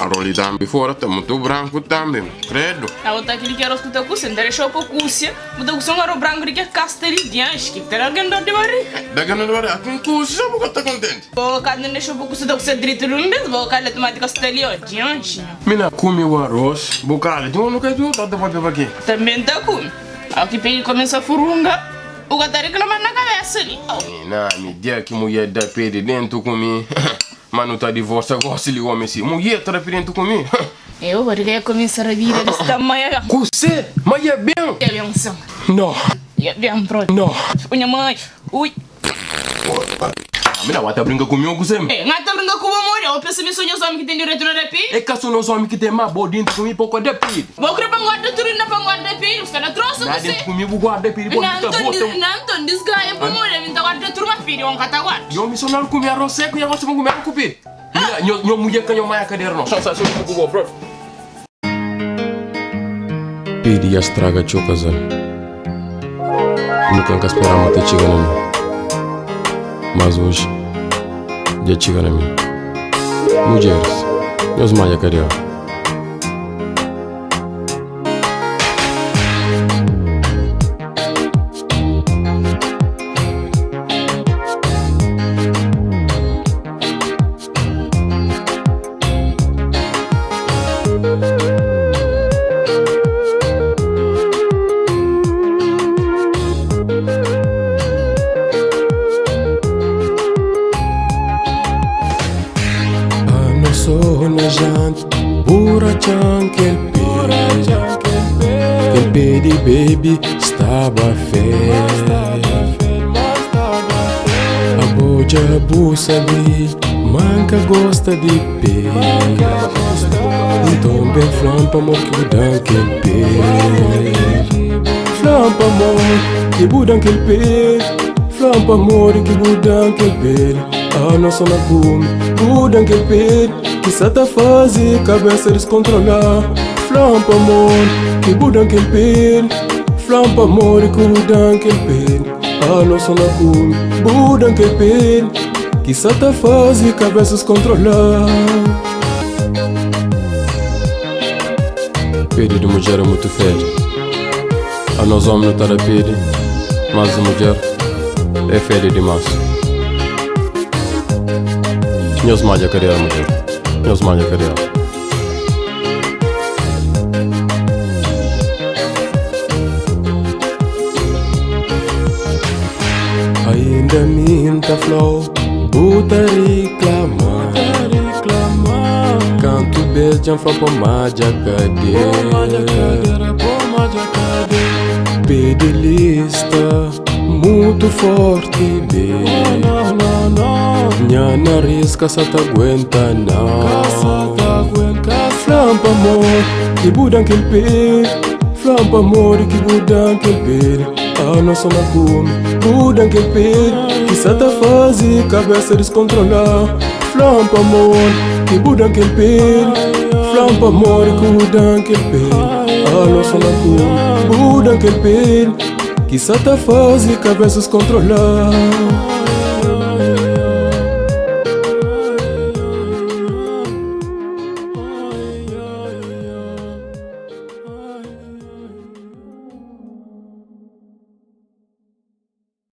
A roli também fora tá muito branco também, credo. A outra que ele quer escutar com você, não deixou para Cússia, mas o som era o branco que é castelo de anjo, que terá alguém de barriga. Da gana de barriga, aqui em Cússia, porque tá contente. Vou cá não deixou para Cússia, da Cússia direito no mês, vou cá tomar de castelo de anjo. Mina come o arroz, bocale, tu não quer tu, tá de papel aqui. Também tá com. Aqui pede começa a furunga, o gato reclamando na cabeça ali. Não, me diga que mulher da pede dentro comigo. Mano tá divórcio, gosta de homem assim. Mulher tá dentro comigo. Eu vou começar a vir desse tamanho. Você, mas é bem. É bem som. Não. É bem pronto. Não. Minha mãe, ui. Mina, tá brincando comigo, você? É, não tá brincando com o amor. Eu penso que sonhos homens que tem direito no DP. É que são os homens que tem mais bodinho comigo, pouco de pide. Vou querer para guardar tudo na para guardar DP. Os caras trouxeram Nada você. comigo, guarda pide. Não, desgaia para morrer. Então guarda tudo mais filho, um cataguarda. Eu me sonar comigo arroz seco e agora você vai comer cupi. Mina, eu mulher que eu mais a cadeira não. Só se eu vou pro. Pedi a estraga chocazan. Nunca esperava ter chegado a mim. Mas hoje já chega na mim. Mulheres, meus mais a cadeira. Sonejante, pura chan que el pedi baby estava feio. A boja buça ali, manca gosta de pé. Então bem flampa mo que budan que el pé. Flampa mo que budan que el pé. Flampa mo que budan que el pé. A nossa na come, budan que el pé. Que sata fase, cabeça descontrolar. Flampa amor, que budan que pen. Flampa amor, que budan que pen. A nossa na cume, budan que pen. Que sata fase, cabeça descontrolar. Pede de mulher é muito feio. A nós homens não tá a pede, mas a mulher é feia demais. Meus mais a carreira mulher. Meus malha cadeira. Ainda minta flow, buta reclamar. Canto beijam flor por malha cadeira. Pede lista, muito forte, bem. Minha nariz caça tá aguenta não. Flampa amor, que budan que pé. Flampa amor, que budan que pé. A nossa na come, budan que pé. Que sata fase, cabeça descontrolar. Flampa amor, que budan que pé. Flampa amor, que budan que pé. A nossa na come, budan que pé. Que sata fase, cabeça descontrolar.